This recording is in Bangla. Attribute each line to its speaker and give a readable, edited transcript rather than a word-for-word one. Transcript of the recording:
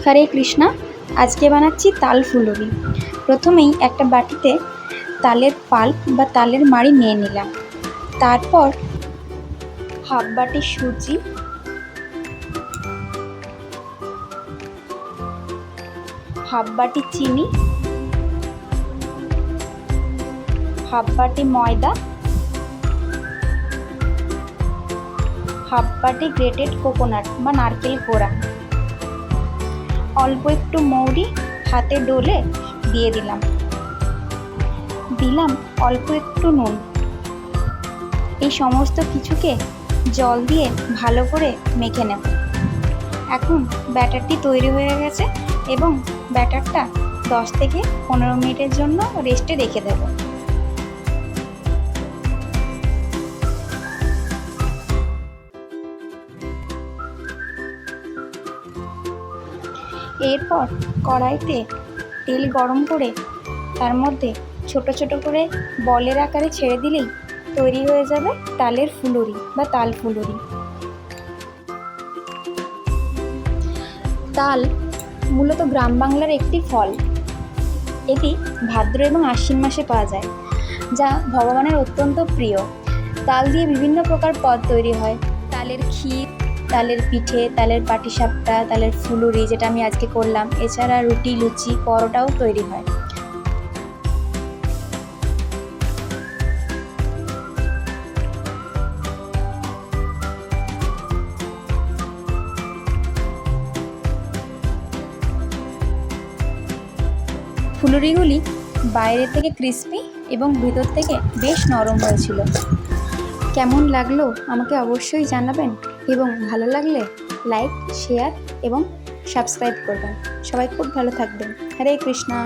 Speaker 1: হরে কৃষ্ণা। আজকে বানাচ্ছি তাল ফুলুরি। প্রথমেই একটা বাটিতে তালের পাল্প বা তালের মাড়ি নিয়ে নিলাম। তারপর হাফ বাটি সুজি, হাফ বাটি চিনি, হাফ বাটি ময়দা, হাফ বাটি গ্রেটেড কোকোনাট বা নারকেল কোড়া, অল্প একটু মৌরি হাতে ডলে দিয়ে দিলাম অল্প একটু নুন। এই সমস্ত কিছুকে জল দিয়ে ভালো করে মেখে নেব। এখন ব্যাটারটি তৈরি হয়ে গেছে এবং ব্যাটারটা 10 থেকে 15 মিনিটের জন্য রেস্টে রেখে দেব। এরপর কড়াইতে তেল গরম করে তার মধ্যে ছোট ছোট করে বলের আকারে ছেড়ে দিলেই তৈরি হয়ে যাবে তালের ফুলুরি বা তাল ফুলুরি। তাল মূলত গ্রাম বাংলার একটি ফল। এটি ভাদ্র এবং আশ্বিন মাসে পাওয়া যায়, যা ভগবানের অত্যন্ত প্রিয়। তাল দিয়ে বিভিন্ন প্রকার পদ তৈরি হয়। তালের ক্ষীর, তালের পিঠে, তালের পাটিসাপটা, তালের ফুলুরি যেটা আমি আজকে করলাম। এছাড়া রুটি, লুচি, পরোটাও তৈরি হয়। ফুলুরিগুলি বাইরে থেকে ক্রিস্পি এবং ভিতর থেকে বেশ নরম হয়েছিল। কেমন লাগলো আমাকে অবশ্যই জানাবেন এবং ভালো লাগলে লাইক, শেয়ার এবং সাবস্ক্রাইব করবেন। সবাই খুব ভালো থাকবেন। হরে কৃষ্ণা।